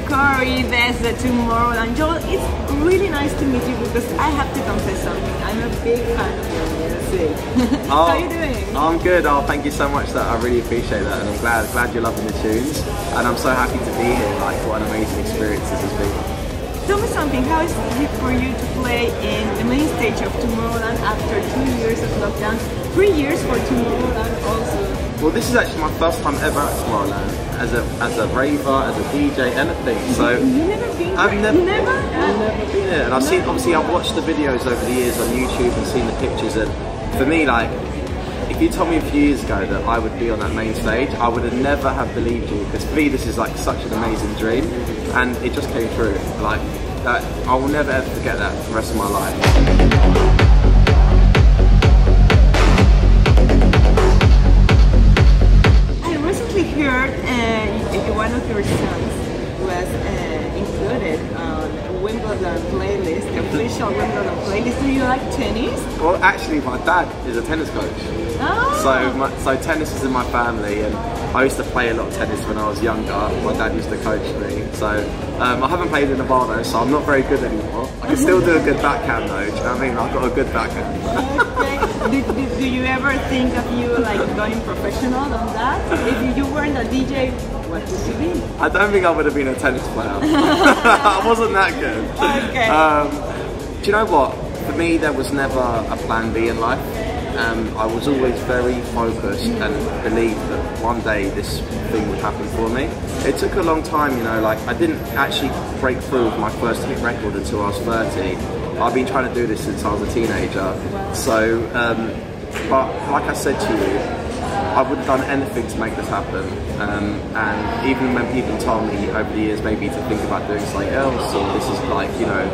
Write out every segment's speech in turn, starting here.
Corry, that's the Tomorrowland. Joel, it's really nice to meet you because I have to confess something. I'm a big fan of your music. How are you doing? I'm good. Oh, thank you so much. That I really appreciate that, and I'm glad you're loving the tunes. And I'm so happy to be here. Like, what an amazing experience this has been. Tell me something, how is it for you to play in the main stage of Tomorrowland after 2 years of lockdown, 3 years for Tomorrowland also? Well, this is actually my first time ever at Tomorrowland as a raver, as a DJ, anything. So You've never been? I've never been here, and I've seen, No. obviously I've watched the videos over the years on YouTube and seen the pictures, and for me, like, if you told me a few years ago that I would be on that main stage, I would have never have believed you, because for me this is like such an amazing dream, and it just came true. Like, that, I will never ever forget that for the rest of my life. I recently heard one of your songs was included on Wimbledon playlist, the official Wimbledon playlist. Do you like tennis? Well, actually my dad is a tennis coach. Oh. So tennis is in my family, and I used to play a lot of tennis when I was younger. My dad used to coach me. So I haven't played in a while though, so I'm not very good anymore. I can still do a good backhand though, do you know what I mean? I've got a good backhand. Okay. Do you ever think of you like going professional on that? If you weren't a DJ, what would you be? I don't think I would have been a tennis player. I wasn't that good. Okay. Do you know what? For me, there was never a plan B in life. I was always very focused and believed that one day this thing would happen for me. It took a long time, you know, like I didn't actually break through with my first hit record until I was 30. I've been trying to do this since I was a teenager. So, but like I said to you, I would have done anything to make this happen. And even when people told me over the years maybe to think about doing something else, or this is like, you know,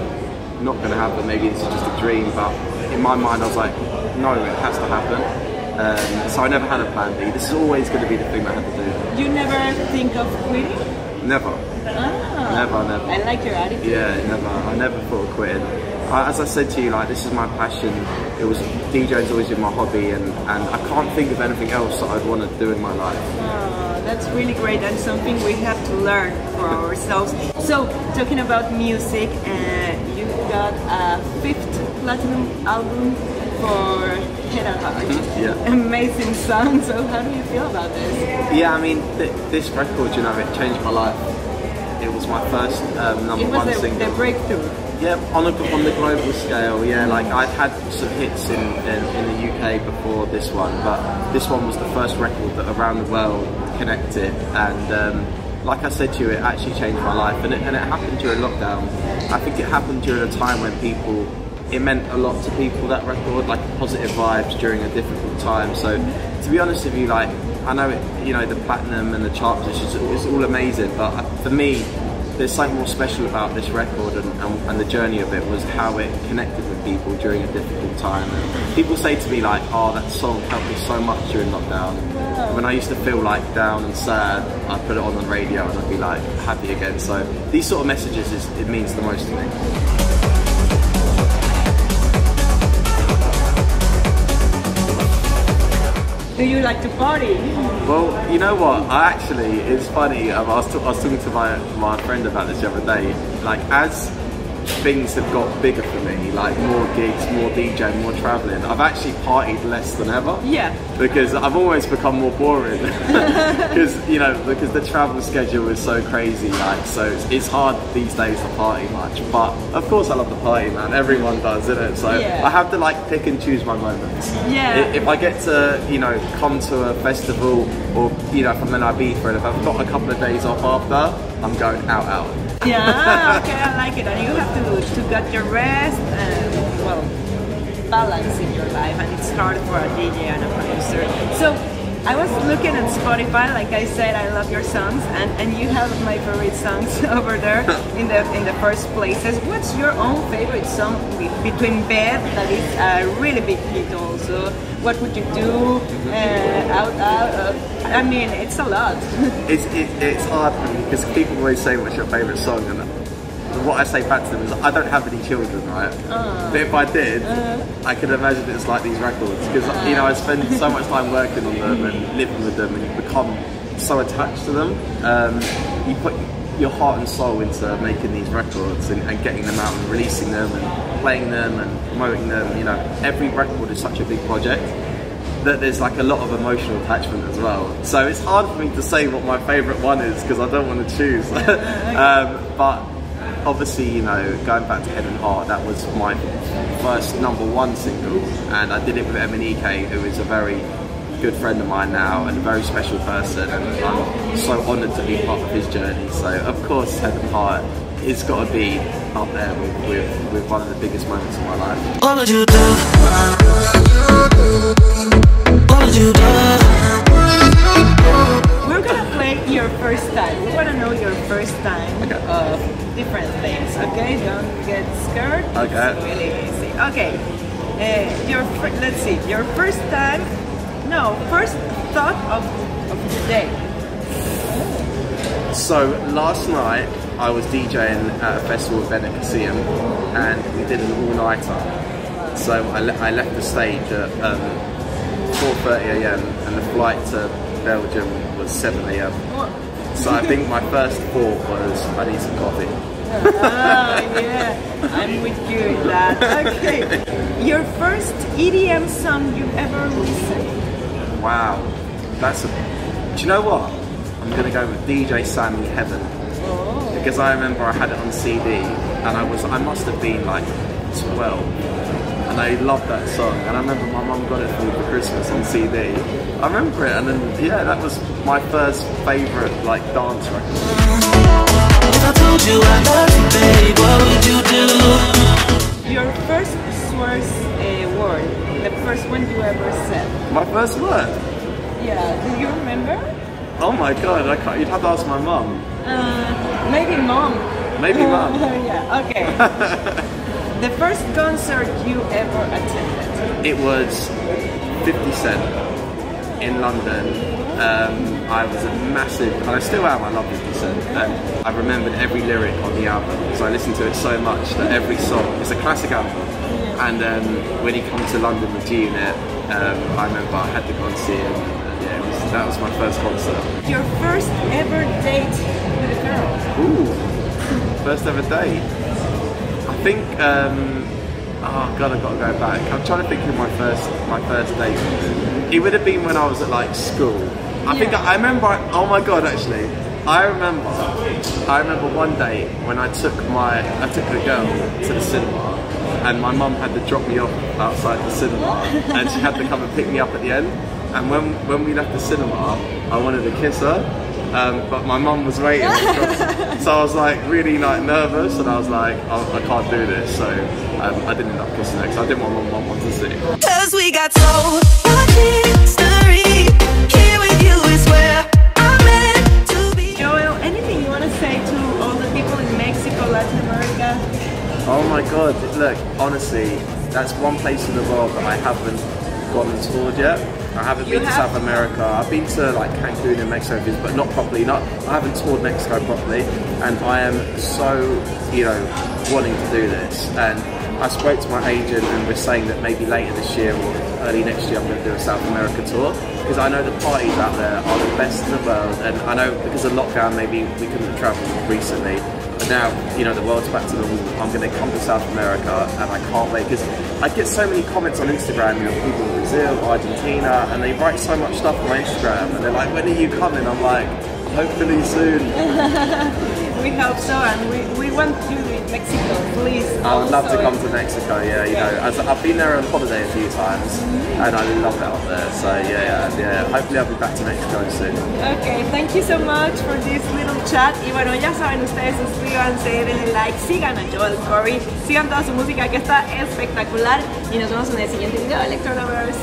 not going to happen, maybe this is just a dream, but in my mind I was like, no, it has to happen. So I never had a plan B. This is always going to be the thing that I had to do. You never think of quitting? Never. Ah. Never. I like your attitude. Yeah, never. I never thought of quitting. As I said to you, like, this is my passion. It was, DJing's always been my hobby, and I can't think of anything else that I'd want to do in my life. Oh, that's really great, and something we have to learn for ourselves. So, talking about music, you got a 5th platinum album for Yeah. Amazing song. So how do you feel about this? Yeah, I mean, this record, you know, it changed my life. It was my first number one single. The breakthrough. Yeah, on the global scale, yeah. Like, I'd had some hits in the UK before this one, but this one was the first record that around the world connected. And like I said to you, it actually changed my life, and it happened during lockdown. I think it happened during a time when it meant a lot to people, that record, like positive vibes during a difficult time. So to be honest with you, like, I know it, you know, the platinum and the chart positions, it's all amazing, but for me, there's something more special about this record, and the journey of it was how it connected with people during a difficult time. And people say to me like, oh, that song helped me so much during lockdown. Wow. When I used to feel like down and sad, I'd put it on the radio and I'd be like happy again. So these sort of messages, it means the most to me. Do you like to party? Well, you know what? It's funny. I was talking to my friend about this the other day. Like, as things have got bigger for me, like more gigs, more DJing, more travelling, I've actually partied less than ever. Yeah. Because I've almost become more boring. Because the travel schedule is so crazy. Like, so it's hard these days to party much. But of course, I love the party, man. Everyone does, isn't it? So yeah. I have to like pick and choose my moments. Yeah. If I get to, you know, come to a festival, or, you know, if I'm in Ibiza and if I've got a couple of days off after, I'm going out. Yeah, okay, I like it. And you have to get your rest and, well, balance in your life, and it's hard for a DJ and a producer. So I was looking at Spotify, like I said, I love your songs, and you have my favorite songs over there in the first places. What's your own favorite song between Bed, that is a really big hit also? What would you do? I mean, it's a lot. It's hard for me because people always say, what's your favourite song? And what I say back to them is, I don't have any children, right? But if I did, I could imagine it's like these records, because you know, I spend so much time working on them and living with them, and you become so attached to them. your heart and soul into making these records and getting them out and releasing them and playing them and promoting them. You know, every record is such a big project that there's like a lot of emotional attachment as well. So it's hard for me to say what my favourite one is because I don't want to choose. But obviously, you know, going back to Head and Heart, that was my first #1 single, and I did it with Emanike, who is a very good friend of mine now and a very special person, and I'm so honoured to be part of his journey. So of course, Head and Heart it's got to be up there with one of the biggest moments of my life. What would you do? What would you do? We're gonna play your first time. We wanna know your first time of different things. Okay, don't get scared. Okay. It's really easy. Okay. Let's see. Your first time. No, first thought of the day. So last night I was DJing at a festival at Benicassim and we did an all-nighter. So I left the stage at 4:30 AM and the flight to Belgium was 7 AM. So I think my first thought was I need some coffee. Yeah, I'm with you in that. Okay. Your first EDM song you ever listened? Wow, do you know what? I'm gonna go with DJ Sammy Heaven. Because I remember I had it on CD and I must have been like 12 and I loved that song, and I remember my mum got it for me for Christmas on CD. I remember it, and then yeah, that was my first favourite like dance record. If I told you I love you, babe, what would you do? Your first swear word, the first one you ever said. My first word? Yeah, do you remember? Oh my god, I can't, you'd have to ask my mum. Maybe mom. Maybe mum. Yeah, okay. The first concert you ever attended? It was 50 Cent in London. I was a massive, and I still am, I love 50 Cent. And I remembered every lyric on the album, so I listened to it so much that every song, it's a classic album. And when he comes to London with G-Unit, I remember I had to go and see him. That was my first concert. Your first ever date with a girl? Ooh, first ever date. I think, oh god, I've got to go back. I'm trying to think of my first date. It would have been when I was at like school. I remember, oh my god, actually. I remember one day when I took a girl to the cinema, and my mum had to drop me off outside the cinema, and she had to come and pick me up at the end. And when we left the cinema, I wanted to kiss her, but my mum was waiting. So I was like really like nervous, and I was like, I can't do this. So I didn't end up kissing her because I didn't want my mum to see. 'Cause we got so much history. Here with you is where I'm meant to be. Joel, anything you want to say to all the people in Mexico, Latin America? Oh my god, look, honestly, that's one place in the world that I haven't gone and toured yet. I haven't been to South America. I've been to like Cancun and Mexico, but not properly. I haven't toured Mexico properly, and I am so, you know, wanting to do this. And I spoke to my agent, and we're saying that maybe later this year or early next year I'm going to do a South America tour, because I know the parties out there are the best in the world, and I know because of lockdown maybe we couldn't travel recently. But now, you know, the world's back to normal. I'm going to come to South America, and I can't wait, because I get so many comments on Instagram, you know, people in Brazil, Argentina, and they write so much stuff on my Instagram, and they're like, when are you coming? I'm like, hopefully soon. We hope so, and we want you in Mexico, please. I would love to come to Mexico, yeah, you know, I've been there on holiday a few times, and I love it out there, so yeah, hopefully I'll be back to Mexico soon. Okay, thank you so much for this little chat, y bueno, ya saben ustedes, suscríbanse, denle like, sigan a Joel Corry, sigan toda su música que está espectacular, y nos vemos en el siguiente video, ElectroLovers.